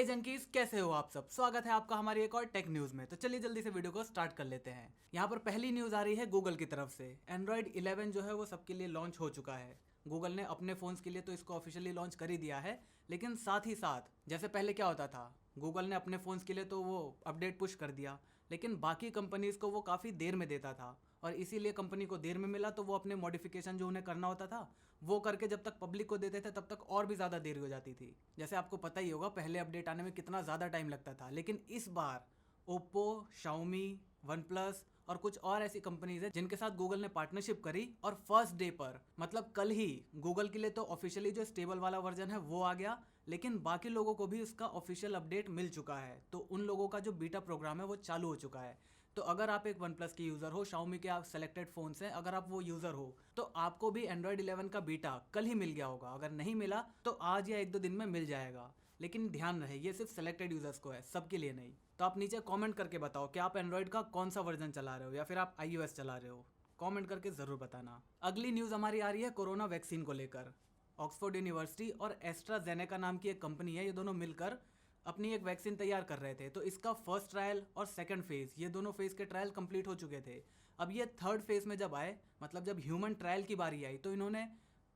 हे जनकीज, कैसे हो आप सब। स्वागत है आपका हमारी एक और टेक न्यूज में। तो चलिए जल्दी से वीडियो को स्टार्ट कर लेते हैं। यहाँ पर पहली न्यूज आ रही है गूगल की तरफ से। एंड्रॉइड 11 जो है वो सबके लिए लॉन्च हो चुका है। गूगल ने अपने फोन्स के लिए तो इसको ऑफिशियली लॉन्च कर ही दिया है, लेकिन साथ ही साथ जैसे पहले क्या होता था, गूगल ने अपने फ़ोन्स के लिए तो वो अपडेट पुश कर दिया, लेकिन बाकी कंपनीज़ को वो काफ़ी देर में देता था। और इसीलिए कंपनी को देर में मिला तो वो अपने मॉडिफिकेशन जो उन्हें करना होता था वो करके जब तक पब्लिक को देते थे तब तक और भी ज़्यादा देरी हो जाती थी। जैसे आपको पता ही होगा पहले अपडेट आने में कितना ज़्यादा टाइम लगता था, लेकिन इस बार ओप्पो, शाओमी, वन प्लस और कुछ और ऐसी कंपनीज है जिनके साथ गूगल ने पार्टनरशिप करी और फर्स्ट डे पर मतलब कल ही गूगल के लिए तो ऑफिशियली जो स्टेबल वाला वर्जन है वो आ गया, लेकिन बाकी लोगों को भी उसका ऑफिशियल अपडेट मिल चुका है। तो उन लोगों का जो बीटा प्रोग्राम है वो चालू हो चुका है। तो अगर आप एक वन प्लस के यूज़र हो, शाओमी के आप सेलेक्टेड फ़ोन्स हैं, अगर आप वो यूज़र हो तो आपको भी एंड्रॉयड 11 का बीटा कल ही मिल गया होगा। अगर नहीं मिला तो आज या एक दो दिन में मिल जाएगा, लेकिन ध्यान रहे ये सिर्फ सेलेक्टेड यूज़र्स को है, सबके लिए नहीं। तो आप नीचे कमेंट करके बताओ कि आप एंड्रॉयड का कौन सा वर्जन चला रहे हो या फिर आप iOS चला रहे हो। कमेंट करके ज़रूर बताना। अगली न्यूज़ हमारी आ रही है कोरोना वैक्सीन को लेकर। ऑक्सफोर्ड यूनिवर्सिटी और एस्ट्राजेनेका नाम की एक कंपनी है, ये दोनों मिलकर अपनी एक वैक्सीन तैयार कर रहे थे। तो इसका फर्स्ट ट्रायल और सेकंड फेज़, ये दोनों फेज़ के ट्रायल कंप्लीट हो चुके थे। अब ये थर्ड फेज़ में जब आए, मतलब जब ह्यूमन ट्रायल की बारी आई, तो इन्होंने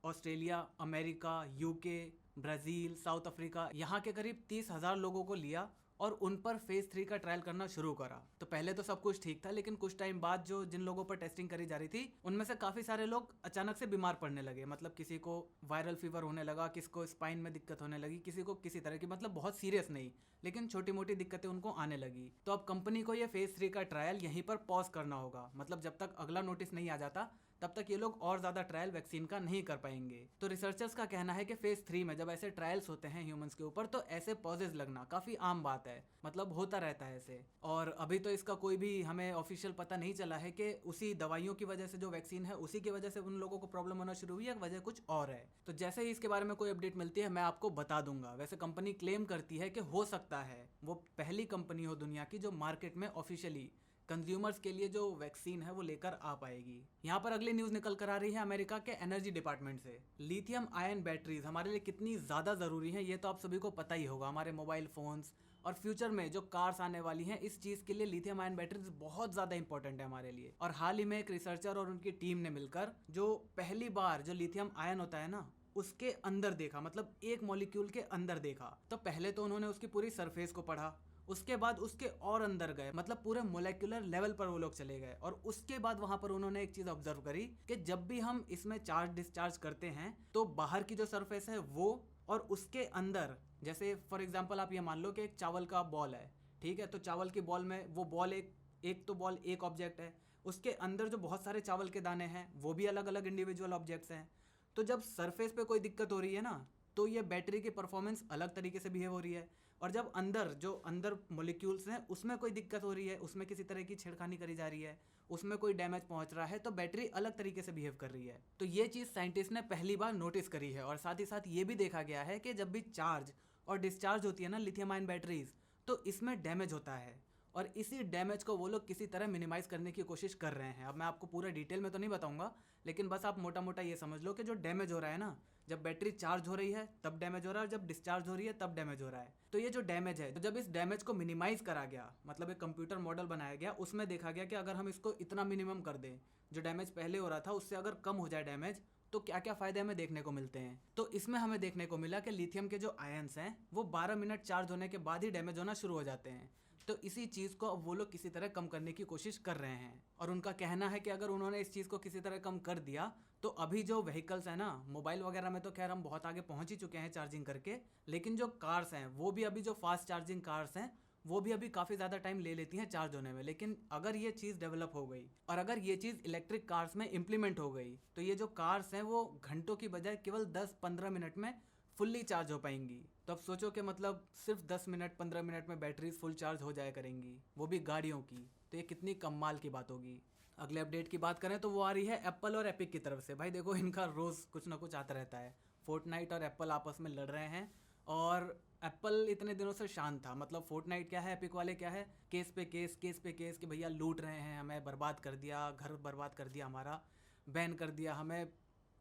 Australia, America, UK, Brazil, south Africa, यहाँ के करीब 30,000 लोगों को लिया और उन पर फेज़ 3 का ट्रायल करना शुरू करा। तो पहले तो सब कुछ ठीक था, लेकिन कुछ टाइम बाद जो जिन लोगों पर टेस्टिंग करी जा रही थी उनमें से काफ़ी सारे लोग अचानक से बीमार पड़ने लगे। मतलब किसी को वायरल फीवर होने लगा, किसी को स्पाइन में दिक्कत होने लगी, किसी को किसी तरह की, मतलब बहुत सीरियस नहीं, लेकिन छोटी मोटी दिक्कतें उनको आने लगी। तो अब कंपनी को ये फेज़ 3 का ट्रायल यहीं पर पॉज करना होगा। मतलब जब तक अगला नोटिस नहीं आ जाता तब तक ये लोग और ज़्यादा ट्रायल वैक्सीन का नहीं कर पाएंगे। तो रिसर्चर्स का कहना है कि फेज़ 3 में जब ऐसे ट्रायल्स होते हैं ह्यूमंस के ऊपर तो ऐसे पॉजेज लगना काफ़ी आम बात है, मतलब होता रहता है ऐसे। और अभी तो इसका कोई भी हमें ऑफिशियल पता नहीं चला है कि उसी दवाइयों की वजह से जो वैक्सीन है उसी की वजह से उन लोगों को प्रॉब्लम होना शुरू हुई है, वजह कुछ और है। तो जैसे ही इसके बारे में कोई अपडेट मिलती है मैं आपको बता दूंगा। वैसे कंपनी क्लेम करती है कि हो सकता है वो पहली कंपनी हो दुनिया की जो मार्केट में ऑफिशियली कंज्यूमर्स के लिए जो वैक्सीन है वो लेकर आ पाएगी। यहाँ पर अगली न्यूज़ निकल कर आ रही है अमेरिका के एनर्जी डिपार्टमेंट से। लिथियम आयन बैटरीज हमारे लिए कितनी ज़्यादा ज़रूरी हैं ये तो आप सभी को पता ही होगा। हमारे मोबाइल फ़ोन्स और फ्यूचर में जो कार्स आने वाली हैं इस चीज़ के लिए लिथियम आयन बैटरीज बहुत ज़्यादा इंपॉर्टेंट है हमारे लिए। और हाल ही में एक रिसर्चर और उनकी टीम ने मिलकर जो पहली बार जो लिथियम आयन होता है ना उसके अंदर देखा, मतलब एक मॉलिक्यूल के अंदर देखा। तो पहले तो उन्होंने उसकी पूरी सरफेस को पढ़ा, उसके बाद उसके और अंदर गए, मतलब पूरे मोलेकुलर लेवल पर वो लोग चले गए। और उसके बाद वहां पर उन्होंने एक चीज ऑब्जर्व करी कि जब भी हम इसमें चार्ज डिस्चार्ज करते हैं तो बाहर की जो सरफेस है वो और उसके अंदर, जैसे फॉर एग्जांपल आप ये मान लो कि एक चावल का बॉल है, ठीक है। तो चावल की बॉल में वो बॉल एक तो बॉल एक ऑब्जेक्ट है, उसके अंदर जो बहुत सारे चावल के दाने हैं वो भी अलग अलग इंडिविजुअल ऑब्जेक्ट्स हैं। तो जब सरफेस पे कोई दिक्कत हो रही है ना तो ये बैटरी की परफॉर्मेंस अलग तरीके से बिहेव हो रही है। और जब अंदर जो अंदर मॉलिक्यूल्स हैं उसमें कोई दिक्कत हो रही है, उसमें किसी तरह की छेड़खानी करी जा रही है, उसमें कोई डैमेज पहुंच रहा है, तो बैटरी अलग तरीके से बिहेव कर रही है। तो ये चीज़ साइंटिस्ट ने पहली बार नोटिस करी है। और साथ ही साथ ये भी देखा गया है कि जब भी चार्ज और डिस्चार्ज होती है ना लिथियम आयन बैटरीज तो इसमें डैमेज होता है। और इसी डैमेज को वो लोग किसी तरह मिनिमाइज़ करने की कोशिश कर रहे हैं। अब मैं आपको पूरा डिटेल में तो नहीं बताऊंगा, लेकिन बस आप मोटा मोटा ये समझ लो कि जो डैमेज हो रहा है ना, जब बैटरी चार्ज हो रही है तब डैमेज हो रहा है और जब डिस्चार्ज हो रही है तब डैमेज हो रहा है। तो ये जो डैमेज है, तो जब इस डैमेज को मिनिमाइज़ करा गया, मतलब एक कंप्यूटर मॉडल बनाया गया, उसमें देखा गया कि अगर हम इसको इतना मिनिमम कर दें, जो डैमेज पहले हो रहा था उससे अगर कम हो जाए डैमेज, तो क्या क्या फ़ायदे हमें देखने को मिलते हैं। तो इसमें हमें देखने को मिला कि लिथियम के जो आयंस हैं वो 12 मिनट चार्ज होने के बाद ही डैमेज होना शुरू हो जाते हैं। तो इसी चीज़ को अब वो लोग किसी तरह कम करने की कोशिश कर रहे हैं। और उनका कहना है कि अगर उन्होंने इस चीज़ को किसी तरह कम कर दिया तो अभी जो व्हीकल्स हैं ना, मोबाइल वगैरह में तो खैर हम बहुत आगे पहुंच ही चुके हैं चार्जिंग करके, लेकिन जो कार्स हैं वो भी अभी, जो फास्ट चार्जिंग कार्स हैं वो भी अभी काफ़ी ज़्यादा टाइम ले लेती हैं चार्ज होने में। लेकिन अगर ये चीज़ डेवलप हो गई और अगर ये चीज़ इलेक्ट्रिक कार्स में इम्प्लीमेंट हो गई तो ये जो कार्स हैं वो घंटों की बजाय केवल 10-15 मिनट में फुल्ली चार्ज हो पाएंगी। तो अब सोचो कि मतलब सिर्फ 10 मिनट 15 मिनट में बैटरीज फुल चार्ज हो जाया करेंगी, वो भी गाड़ियों की। तो ये कितनी कमाल की बात होगी। अगले अपडेट की बात करें तो वो आ रही है एप्पल और एपिक की तरफ से। भाई देखो इनका रोज़ कुछ ना कुछ आता रहता है। फोर्टनाइट और एप्पल आपस में लड़ रहे हैं और एप्पल इतने दिनों से शांत था। मतलब फोर्टनाइट क्या है, एपिक वाले क्या है, केस पे केस, केस पे केस कि भैया लूट रहे हैं हमें, बर्बाद कर दिया, घर बर्बाद कर दिया हमारा, बैन कर दिया हमें।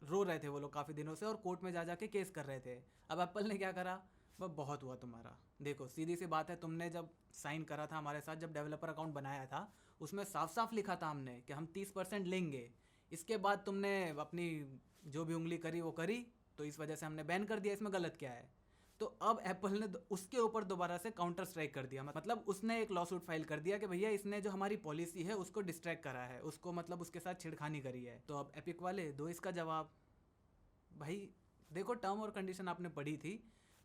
रो रहे थे वो लोग काफ़ी दिनों से और कोर्ट में जा जाके केस कर रहे थे। अब एप्पल ने क्या करा, वह बहुत हुआ तुम्हारा। देखो सीधी सी बात है, तुमने जब साइन करा था हमारे साथ, जब डेवलपर अकाउंट बनाया था, उसमें साफ साफ लिखा था हमने कि हम 30% लेंगे। इसके बाद तुमने अपनी जो भी उंगली करी वो करी, तो इस वजह से हमने बैन कर दिया। इसमें गलत क्या है? तो अब एप्पल ने उसके ऊपर दोबारा से काउंटर स्ट्राइक कर दिया, मतलब उसने एक लॉ सूट फाइल कर दिया कि भैया इसने जो हमारी पॉलिसी है उसको डिस्ट्रैक्ट करा है, उसको मतलब उसके साथ छेड़खानी करी है। तो अब एपिक वाले दो इसका जवाब। भाई देखो, टर्म और कंडीशन आपने पढ़ी थी।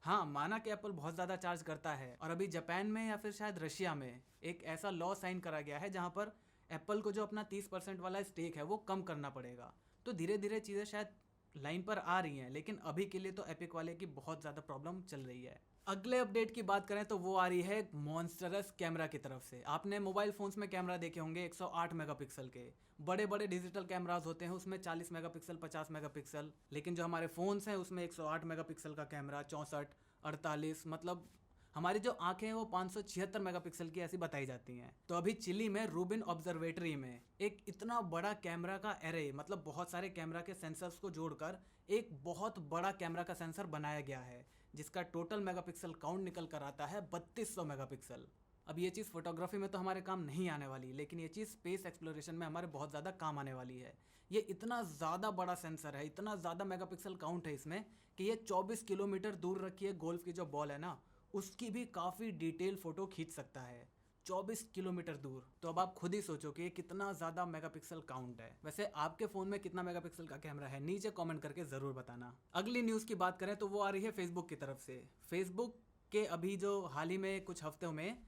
हाँ, माना कि एप्पल बहुत ज़्यादा चार्ज करता है, और अभी जापान में या फिर शायद रशिया में एक ऐसा लॉ साइन करा गया है जहाँ पर एप्पल को जो अपना 30% वाला स्टेक है वो कम करना पड़ेगा। तो धीरे धीरे चीज़ें शायद लाइन पर आ रही हैं, लेकिन अभी के लिए तो एपिक वाले की बहुत ज़्यादा प्रॉब्लम चल रही है। अगले अपडेट की बात करें तो वो आ रही है मॉन्स्टरस कैमरा की तरफ से। आपने मोबाइल फोन्स में कैमरा देखे होंगे 108 मेगापिक्सल के, बड़े बड़े डिजिटल कैमराज होते हैं उसमें 40 मेगापिक्सल 50 मेगापिक्सल, लेकिन जो हमारे फ़ोन्स हैं उसमें 108 मेगापिक्सल का कैमरा, 64, 48, मतलब हमारी जो आंखें हैं वो 576 मेगापिक्सल की ऐसी बताई जाती हैं। तो अभी चिली में रूबिन ऑब्जर्वेटरी में एक इतना बड़ा कैमरा का एरे, मतलब बहुत सारे कैमरा के सेंसर्स को जोड़कर एक बहुत बड़ा कैमरा का सेंसर बनाया गया है, जिसका टोटल मेगापिक्सल काउंट निकल कर आता है 3200 मेगापिक्सल। अब ये चीज़ फोटोग्राफी में तो हमारे काम नहीं आने वाली, लेकिन ये चीज़ स्पेस एक्सप्लोरेशन में हमारे बहुत ज़्यादा काम आने वाली है। ये इतना ज़्यादा बड़ा सेंसर है, इतना ज़्यादा मेगापिक्सल काउंट है इसमें, कि ये 24 किलोमीटर दूर रखी है गोल्फ की जो बॉल है ना, उसकी भी काफ़ी डिटेल फोटो खींच सकता है 24 किलोमीटर दूर। तो अब आप खुद ही सोचो कि ये कितना ज़्यादा मेगापिक्सल काउंट है। वैसे आपके फ़ोन में कितना मेगापिक्सल का कैमरा है, नीचे कमेंट करके ज़रूर बताना। अगली न्यूज़ की बात करें तो वो आ रही है फेसबुक की तरफ से। फेसबुक के अभी जो हाल ही में कुछ हफ्तों में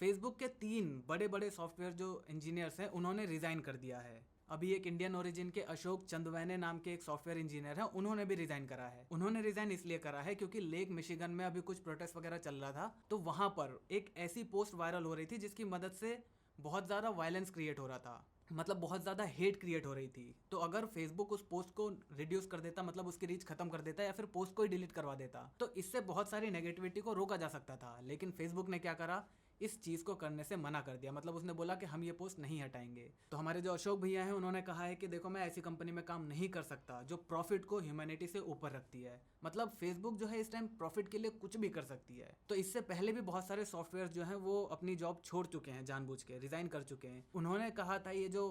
फेसबुक के 3 बड़े बड़े सॉफ्टवेयर जो इंजीनियर्स हैं उन्होंने रिज़ाइन कर दिया है। अभी एक इंडियन ओरिजिन के अशोक चंदवैने नाम के एक सॉफ्टवेयर इंजीनियर हैं, उन्होंने भी रिजाइन करा है। उन्होंने रिजाइन इसलिए करा है क्योंकि लेक मिशिगन में अभी कुछ प्रोटेस्ट वगैरह चल रहा था, तो वहां पर एक ऐसी पोस्ट वायरल हो रही थी जिसकी मदद से बहुत ज़्यादा वायलेंस क्रिएट हो रहा था, मतलब बहुत ज़्यादा हेट क्रिएट हो रही थी। तो अगर फेसबुक उस पोस्ट को रिड्यूस कर देता, मतलब उसकी रीच खत्म कर देता या फिर पोस्ट को ही डिलीट करवा देता, तो इससे बहुत सारी नेगेटिविटी को रोका जा सकता था। लेकिन फेसबुक ने क्या करा, इस चीज़ को करने से मना कर दिया, मतलब उसने बोला कि हम ये पोस्ट नहीं हटाएंगे। तो हमारे जो अशोक भैया हैं उन्होंने कहा है कि देखो, मैं ऐसी कंपनी में काम नहीं कर सकता जो प्रॉफिट को ह्यूमैनिटी से ऊपर रखती है। मतलब फेसबुक जो है इस टाइम प्रॉफिट के लिए कुछ भी कर सकती है। तो इससे पहले भी बहुत सारे सॉफ्टवेयर जो हैं वो अपनी जॉब छोड़ चुके हैं, जानबूझ के रिजाइन कर चुके हैं। उन्होंने कहा था, ये जो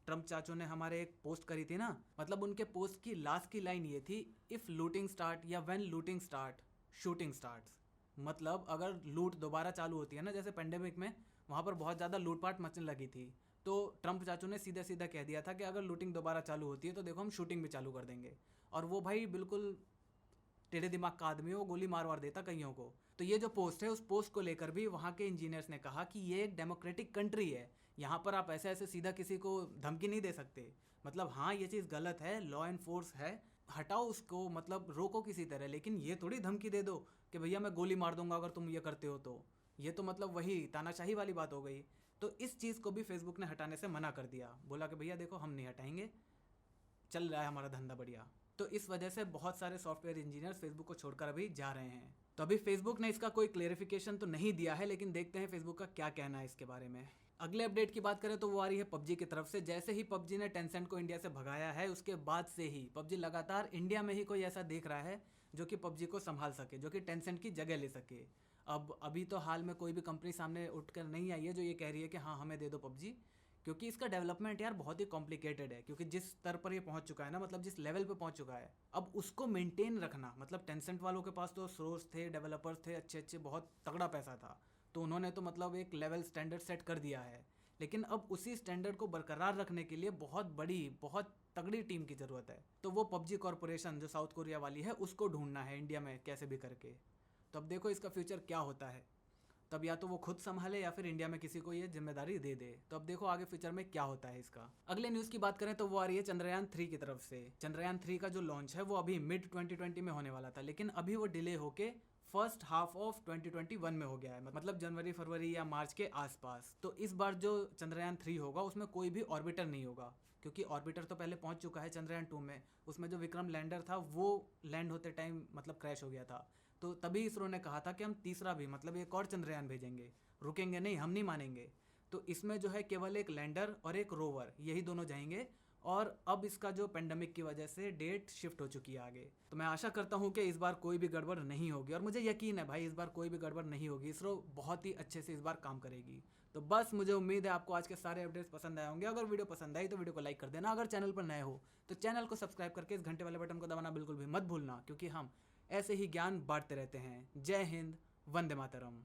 ट्रम्प चाचू ने हमारे एक पोस्ट करी थी ना, मतलब उनके पोस्ट की लास्ट की लाइन ये थी, इफ़ लूटिंग स्टार्ट या when looting start shooting starts. मतलब अगर लूट दोबारा चालू होती है ना, जैसे पेंडेमिक में वहाँ पर बहुत ज़्यादा लूटपाट मचने लगी थी, तो ट्रम्प चाचू ने सीधा सीधा कह दिया था कि अगर लूटिंग दोबारा चालू होती है तो देखो हम शूटिंग भी चालू कर देंगे। और वो भाई बिल्कुल टेढ़े दिमाग का आदमी है, वो गोली मार वार देता कईयों को। तो ये जो पोस्ट है, उस पोस्ट को लेकर भी वहाँ के इंजीनियर्स ने कहा कि ये एक डेमोक्रेटिक कंट्री है, यहाँ पर आप ऐसे ऐसे सीधा किसी को धमकी नहीं दे सकते। मतलब हाँ, ये चीज़ गलत है, लॉ एंड फोर्स है, हटाओ उसको, मतलब रोको किसी तरह, लेकिन ये थोड़ी धमकी दे दो कि भैया मैं गोली मार दूंगा अगर तुम ये करते हो तो। ये तो मतलब वही तानाशाही वाली बात हो गई। तो इस चीज़ को भी फेसबुक ने हटाने से मना कर दिया, बोला कि भैया देखो हम नहीं हटाएंगे, चल रहा है हमारा धंधा बढ़िया। तो इस वजह से बहुत सारे सॉफ्टवेयर इंजीनियर्स फेसबुक को छोड़कर अभी जा रहे हैं। तो अभी फेसबुक ने इसका कोई क्लेरिफिकेशन तो नहीं दिया है, लेकिन देखते हैं फेसबुक का क्या कहना है इसके बारे में। अगले अपडेट की बात करें तो वो आ रही है पबजी की तरफ से। जैसे ही पबजी ने टेंसेंट को इंडिया से भगाया है, उसके बाद से ही पबजी लगातार इंडिया में ही कोई ऐसा देख रहा है जो कि पबजी को संभाल सके, जो कि टेंसेंट की जगह ले सके। अब अभी तो हाल में कोई भी कंपनी सामने उठकर नहीं आई है जो ये कह रही है कि हाँ हमें दे दो पबजी, क्योंकि इसका डेवलपमेंट यार बहुत ही कॉम्प्लिकेटेड है। क्योंकि जिस स्तर पर ये पहुंच चुका है ना, मतलब जिस लेवल पे पहुंच चुका है, अब उसको मेंटेन रखना, मतलब टेंसेंट वालों के पास तो सोर्स थे, डेवलपर्स थे अच्छे अच्छे, बहुत तगड़ा पैसा था, तो उन्होंने तो मतलब एक लेवल स्टैंडर्ड सेट कर दिया है। लेकिन अब उसी स्टैंडर्ड को बरकरार रखने के लिए बहुत बड़ी, बहुत तगड़ी टीम की ज़रूरत है। तो वो पबजी कॉरपोरेशन जो साउथ कोरिया वाली है उसको ढूंढना है इंडिया में कैसे भी करके। तो अब देखो इसका फ्यूचर क्या होता है, तब या तो वो खुद संभाले या फिर इंडिया में किसी को ये जिम्मेदारी दे दे। तो अब देखो आगे फ्यूचर में क्या होता है इसका। अगले न्यूज़ की बात करें तो वो आ रही है चंद्रयान 3 की तरफ से। चंद्रयान 3 का जो लॉन्च है वो अभी मिड 2020 में होने वाला था, लेकिन अभी वो डिले होके फर्स्ट हाफ ऑफ 2021 में हो गया है, मतलब जनवरी फरवरी या मार्च के आसपास। तो इस बार जो चंद्रयान 3 होगा उसमें कोई भी ऑर्बिटर नहीं होगा, क्योंकि ऑर्बिटर तो पहले पहुंच चुका है चंद्रयान 2 में। उसमें जो विक्रम लैंडर था वो लैंड होते टाइम मतलब क्रैश हो गया था। तो तभी इसरो ने कहा था कि हम तीसरा भी, मतलब एक और चंद्रयान भेजेंगे, रुकेंगे नहीं, हम नहीं मानेंगे। तो इसमें जो है केवल एक लैंडर और एक रोवर, यही दोनों जाएंगे और अब इसका जो पेंडेमिक की वजह से डेट शिफ्ट हो चुकी है आगे। तो मैं आशा करता हूँ कि इस बार कोई भी गड़बड़ नहीं होगी, और मुझे यकीन है भाई इस बार कोई भी गड़बड़ नहीं होगी। इसरो बहुत ही अच्छे से इस बार काम करेगी। तो बस मुझे उम्मीद है आपको आज के सारे अपडेट्स पसंद आए होंगे। अगर वीडियो पसंद आई तो वीडियो को लाइक कर देना। अगर चैनल पर नए हो तो चैनल को सब्सक्राइब करके इस घंटे वाले बटन को दबाना बिल्कुल भी मत भूलना, क्योंकि हम ऐसे ही ज्ञान बांटते रहते हैं। जय हिंद, वंदे मातरम।